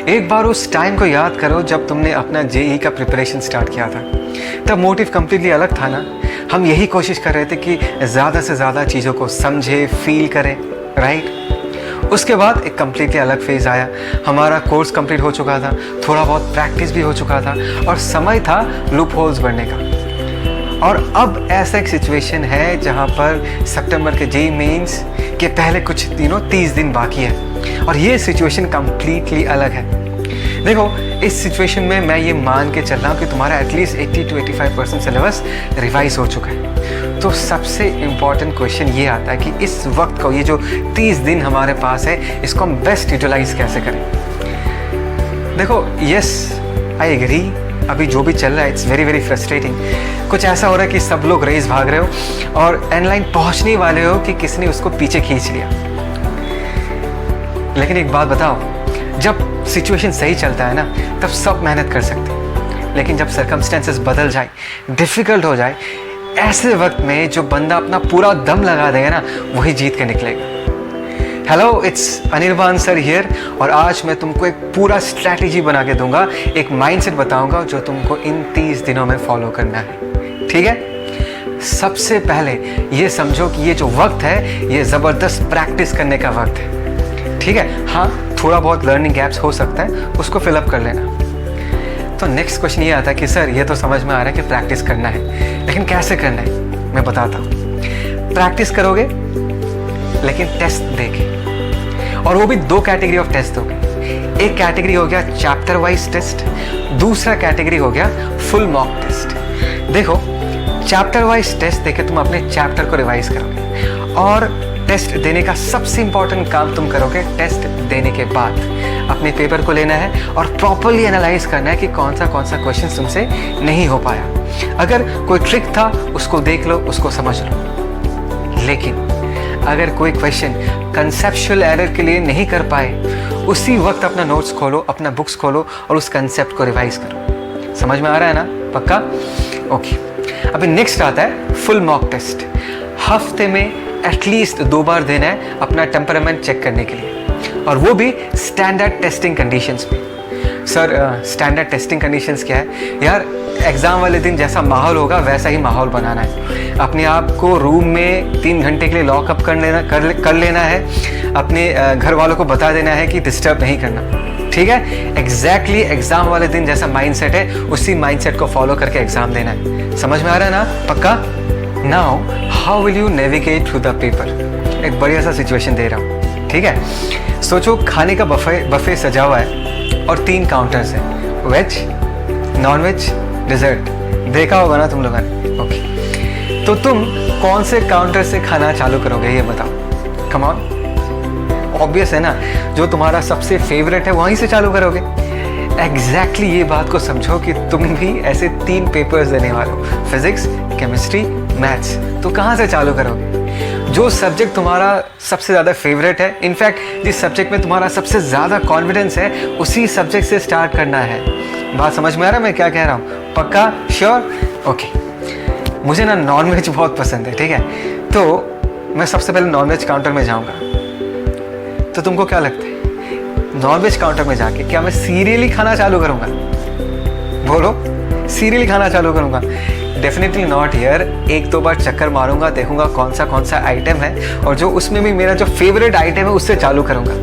एक बार उस टाइम को याद करो जब तुमने अपना जेई का प्रिपरेशन स्टार्ट किया था। तब मोटिव कम्प्लीटली अलग था ना। हम यही कोशिश कर रहे थे कि ज़्यादा से ज़्यादा चीज़ों को समझे, फील करें, राइट। उसके बाद एक कम्प्लीटली अलग फेज़ आया। हमारा कोर्स कंप्लीट हो चुका था, थोड़ा बहुत प्रैक्टिस भी हो चुका था और समय था लूप होल्स भरने का। और अब ऐसा एक सिचुएशन है जहाँ पर सितंबर के जेई मेंस के पहले कुछ 30 दिन बाकी है और ये सिचुएशन कम्प्लीटली अलग है। देखो, इस सिचुएशन में मैं ये मान के चल रहा हूँ कि तुम्हारा एटलीस्ट 80 to 85% सिलेबस रिवाइज हो चुका है। तो सबसे इम्पॉर्टेंट क्वेश्चन ये आता है कि इस वक्त को, ये जो 30 दिन हमारे पास है, इसको हम बेस्ट यूटिलाइज कैसे करें। देखो, यस आई एग्री, अभी जो भी चल रहा है इट्स वेरी वेरी फ्रस्ट्रेटिंग। कुछ ऐसा हो रहा है कि सब लोग रेस भाग रहे हो और एंड लाइन पहुँचने वाले हो कि किसी ने उसको पीछे खींच लिया। लेकिन एक बात बताओ, जब सिचुएशन सही चलता है ना, तब सब मेहनत कर सकते हैं। लेकिन जब सर्कमस्टेंसेस बदल जाए, डिफ़िकल्ट हो जाए, ऐसे वक्त में जो बंदा अपना पूरा दम लगा देगा ना, वही जीत के निकलेगा। Hello, it's Anirban sir here और आज मैं तुमको एक पूरा स्ट्रैटेजी बना के दूंगा, एक माइंडसेट बताऊंगा जो तुमको इन 30 दिनों में फॉलो करना है। ठीक है, सबसे पहले ये समझो कि ये जो वक्त है, ये ज़बरदस्त प्रैक्टिस करने का वक्त है। ठीक है, हाँ, थोड़ा बहुत लर्निंग गैप्स हो सकता है, उसको फिलअप कर लेना। तो नेक्स्ट क्वेश्चन ये आता है कि सर, ये तो समझ में आ रहा है कि प्रैक्टिस करना है, लेकिन कैसे करना है मैं बताता हूँ। प्रैक्टिस करोगे लेकिन टेस्ट देके, और वो भी 2 कैटेगरी ऑफ टेस्ट होंगे। एक कैटेगरी हो गया चैप्टर वाइज टेस्ट, दूसरा कैटेगरी हो गया फुल मॉक टेस्ट। देखो, चैप्टर वाइज टेस्ट देके तुम अपने चैप्टर को रिवाइज करोगे और टेस्ट देने का सबसे इंपॉर्टेंट काम तुम करोगे टेस्ट देने के बाद अपने पेपर को लेना है और प्रॉपर्ली एनालाइज करना है कि कौन सा क्वेश्चन तुमसे नहीं हो पाया। अगर कोई ट्रिक था उसको देख लो, उसको समझ लो। लेकिन अगर कोई क्वेश्चन कंसेप्चुअल एरर के लिए नहीं कर पाए, उसी वक्त अपना नोट्स खोलो, अपना बुक्स खोलो और उस कंसेप्ट को रिवाइज करो। समझ में आ रहा है ना? पक्का? ओके। अभी नेक्स्ट आता है फुल मॉक टेस्ट। हफ्ते में एटलीस्ट 2 बार देना है अपना टेम्परामेंट चेक करने के लिए, और वो भी स्टैंडर्ड टेस्टिंग कंडीशंस में। सर, स्टैंडर्ड टेस्टिंग कंडीशंस क्या है? यार, एग्ज़ाम वाले दिन जैसा माहौल होगा वैसा ही माहौल बनाना है। अपने आप को रूम में 3 घंटे के लिए लॉकअप कर लेना है। अपने घर वालों को बता देना है कि डिस्टर्ब नहीं करना। ठीक है, एग्जैक्टली एग्ज़ाम वाले दिन जैसा माइंडसेट है, उसी माइंडसेट को फॉलो करके एग्ज़ाम देना है। समझ में आ रहा है ना? पक्का? Now how will you navigate through the paper? एक बढ़िया सा सिचुएशन दे रहा हूँ। ठीक है, सोचो खाने का बफे सजा हुआ है और 3 काउंटर्स हैं, वेज, नॉन वेज, डिज़र्ट। देखा होगा ना तुम लोगों ने? ओके, तो तुम कौन से काउंटर से खाना चालू करोगे ये बताओ। कम ऑन, ऑब्वियस है ना, जो तुम्हारा सबसे फेवरेट है वहीं से चालू करोगे। एग्जैक्टली ये बात को समझो कि तुम भी ऐसे 3 पेपर्स देने वाले हो, फिजिक्स, केमिस्ट्री, मैथ्स। तो कहाँ से चालू करोगे? जो सब्जेक्ट तुम्हारा सबसे ज़्यादा फेवरेट है, इनफैक्ट जिस सब्जेक्ट में तुम्हारा सबसे ज़्यादा कॉन्फिडेंस है, उसी सब्जेक्ट से स्टार्ट करना है। बात समझ में आ रहा है मैं क्या कह रहा हूँ? पक्का? श्योर? ओके। मुझे ना नॉन वेज बहुत पसंद है। ठीक है, तो मैं सबसे पहले नॉन वेज काउंटर में जाऊँगा। तो तुमको क्या लगता है, नॉन वेज काउंटर में जाके क्या मैं सीरियली खाना चालू करूँगा? बोलो, सीरियली खाना चालू करूँगा? डेफिनेटली नॉट यार। 1-2 बार चक्कर मारूंगा, देखूंगा कौन सा आइटम है, और जो उसमें भी मेरा जो फेवरेट आइटम है उससे चालू करूंगा।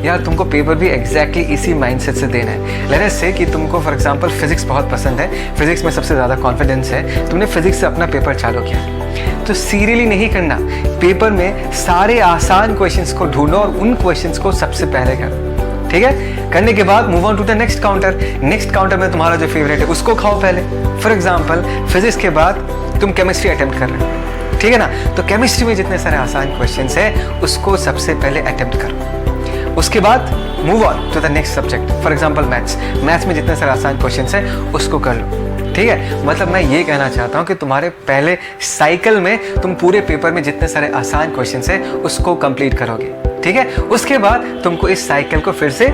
यार, तुमको पेपर भी एग्जैक्टली इसी माइंडसेट से देना है। लेट्स से कि तुमको फॉर एग्जांपल फिजिक्स बहुत पसंद है, फिजिक्स में सबसे ज़्यादा कॉन्फिडेंस है, तुमने फिजिक्स से अपना पेपर चालू किया, तो सीरियली नहीं करना। पेपर में सारे आसान क्वेश्चंस को ढूंढो और उन क्वेश्चंस को सबसे पहले करो। ठीक है, करने के बाद move on to the next counter. Next counter में तुम्हारा जो फेवरेट है उसको खाओ पहले। फॉर एग्जांपल, फिजिक्स के बाद तुम केमिस्ट्री अटेम्प्ट कर रहे हो, ठीक है ना? तो केमिस्ट्री में जितने सारे आसान क्वेश्चंस हैं उसको सबसे पहले अटेम्प्ट करो। उसके बाद move on to the next subject. For example maths में जितने सारे आसान क्वेश्चंस हैं उसको कर लो। ठीक है, मतलब मैं ये कहना चाहता हूँ कि तुम्हारे पहले साइकिल में तुम पूरे पेपर में जितने सारे आसान क्वेश्चंस हैं उसको कंप्लीट करोगे। ठीक है, उसके बाद तुमको इस साइकिल को फिर से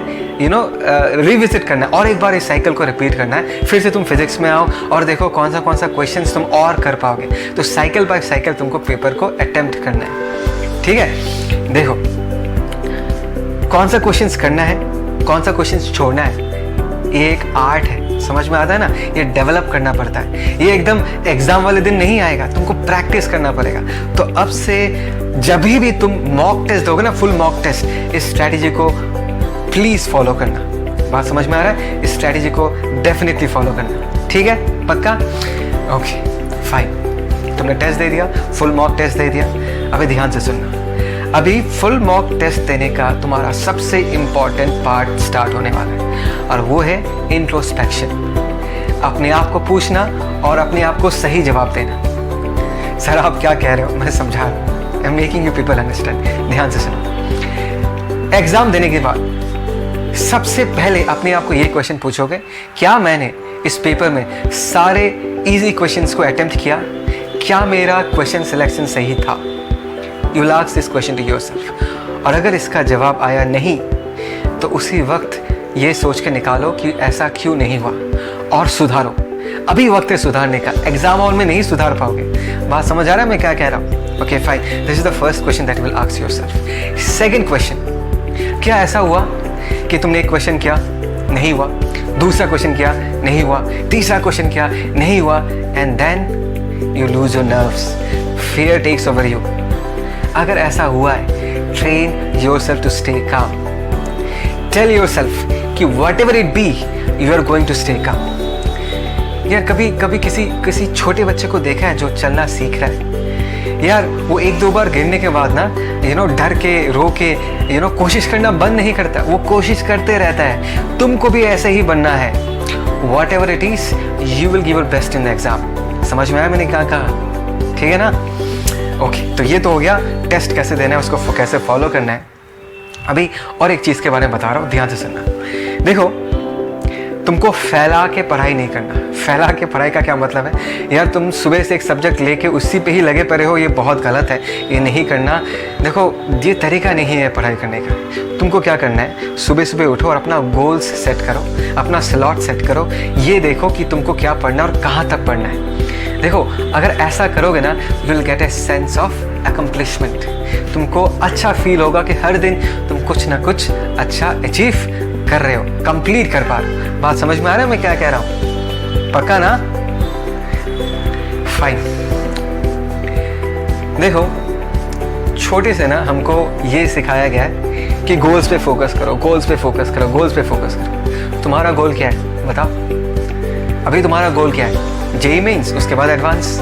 रिविजिट करना है, और एक बार इस साइकिल को रिपीट करना है। फिर से तुम फिजिक्स में आओ और देखो कौन सा क्वेश्चंस तुम और कर पाओगे। तो साइकिल बाय साइकिल तुमको पेपर को अटेम्प्ट करना है। ठीक है, देखो कौन सा क्वेश्चंस करना है कौन सा क्वेश्चन छोड़ना है, ये एक आर्ट है, समझ में आता है ना। ये डेवलप करना पड़ता है, ये एकदम एग्जाम वाले दिन नहीं आएगा, तुमको प्रैक्टिस करना पड़ेगा। तो अब से जब भी तुम मॉक टेस्ट दोगे ना, फुल मॉक टेस्ट, इस स्ट्रैटेजी को प्लीज फॉलो करना। बात समझ में आ रहा है? इस स्ट्रैटेजी को डेफिनेटली फॉलो करना, ठीक है? पक्का? Okay fine. तुमने टेस्ट दे दिया, फुल मॉक टेस्ट दे दिया। अभी ध्यान से सुनना, अभी फुल मॉक टेस्ट देने का तुम्हारा सबसे इंपॉर्टेंट पार्ट स्टार्ट होने वाला है, और वो है इंट्रोस्पेक्शन। अपने आप को पूछना और अपने आप को सही जवाब देना। सर आप क्या कह रहे हो, मैं समझा रहा हूँ, I am making you people understand. ध्यान से सुनो, एग्जाम देने के बाद सबसे पहले अपने आप को ये क्वेश्चन पूछोगे, क्या मैंने इस पेपर में सारे इजी क्वेश्चंस को अटेम्प्ट किया? क्या मेरा क्वेश्चन सिलेक्शन सही था? You ask this question to yourself. और अगर इसका जवाब आया नहीं, तो उसी वक्त ये सोच के निकालो कि ऐसा क्यों नहीं हुआ, और सुधारो। अभी वक्त है सुधारने का, एग्जाम हॉल में नहीं सुधार पाओगे। बात समझ आ रहा है मैं क्या कह रहा हूँ? Okay fine, this is the first question that will ask yourself. Second question, क्या ऐसा हुआ कि तुमने एक क्वेश्चन किया, नहीं हुआ, दूसरा क्वेश्चन किया, नहीं हुआ, तीसरा क्वेश्चन किया, नहीं हुआ, and then you lose your nerves, fear takes over you. अगर ऐसा हुआ है, train yourself to stay calm. Tell yourself कि whatever it be, you are going to stay calm. यार कभी किसी छोटे बच्चे को देखा है जो चलना सीख रहा है? यार वो एक दो बार गिरने के बाद ना डर के, रो के कोशिश करना बंद नहीं करता, वो कोशिश करते रहता है। तुमको भी ऐसे ही बनना है। Whatever it is, you will give your best in the exam. समझ में आया मैंने क्या कहा? ठीक है ना? ओके, तो ये तो हो गया टेस्ट कैसे देना है, उसको कैसे फॉलो करना है। अभी और एक चीज़ के बारे में बता रहा हूँ, ध्यान से सुनना। देखो, तुमको फैला के पढ़ाई नहीं करना। फैला के पढ़ाई का क्या मतलब है? यार तुम सुबह से एक सब्जेक्ट लेके उसी पे ही लगे पड़े हो, ये बहुत गलत है, ये नहीं करना। देखो, ये तरीका नहीं है पढ़ाई करने का। तुमको क्या करना है, सुबह सुबह उठो और अपना गोल्स सेट करो, अपना स्लॉट सेट करो। ये देखो कि तुमको क्या पढ़ना है और कहाँ तक पढ़ना है। देखो, अगर ऐसा करोगे ना, you will get a sense of accomplishment. तुमको अच्छा फील होगा कि हर दिन तुम कुछ ना कुछ अच्छा अचीव कर रहे हो, कंप्लीट कर पा रहे हो। बात समझ में आ रहा है मैं क्या कह रहा हूँ? पक्का ना? फाइन। देखो, छोटे से ना हमको ये सिखाया गया है कि गोल्स पे फोकस करो, गोल्स पे फोकस करो, गोल्स पे फोकस करो। तुम्हारा गोल क्या है बताओ? अभी तुम्हारा गोल क्या है? जेईई मेंस, उसके बाद एडवांस।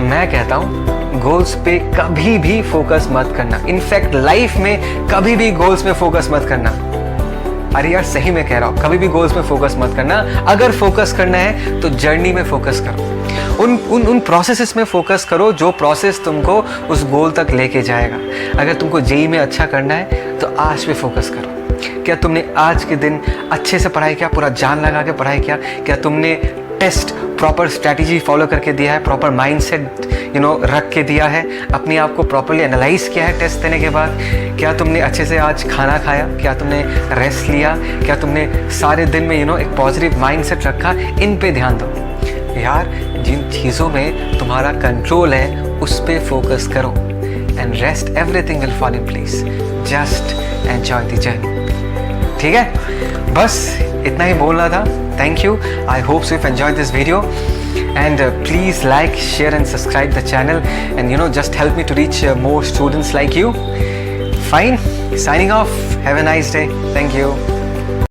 मैं कहता हूँ गोल्स पे कभी भी फोकस मत करना। इनफैक्ट लाइफ में कभी भी गोल्स में फोकस मत करना। अरे यार सही में कह रहा हूँ, कभी भी गोल्स में फोकस मत करना। अगर फोकस करना है तो जर्नी में फोकस करो, उन प्रोसेसेस में फोकस करो जो प्रोसेस तुमको उस गोल तक लेके जाएगा। अगर तुमको जेईई में अच्छा करना है तो आज पे फोकस करो। क्या तुमने आज के दिन अच्छे से पढ़ाई किया, पूरा जान लगा के पढ़ाई किया? क्या तुमने टेस्ट प्रॉपर स्ट्रैटेजी फॉलो करके दिया है, प्रॉपर माइंडसेट रख के दिया है, अपने आप को प्रॉपरली एनालाइज किया है टेस्ट देने के बाद? क्या तुमने अच्छे से आज खाना खाया? क्या तुमने रेस्ट लिया? क्या तुमने सारे दिन में एक पॉजिटिव माइंडसेट रखा? इन पे ध्यान दो यार। जिन चीज़ों में तुम्हारा कंट्रोल है उस पे फोकस करो, and rest everything will fall in place. Just enjoy the journey. ठीक है, बस इतना ही बोलना था। Thank you. I hope you've enjoyed this video, and please like, share and subscribe the channel, and just help me to reach more students like you. Fine, signing off. Have a nice day. Thank you.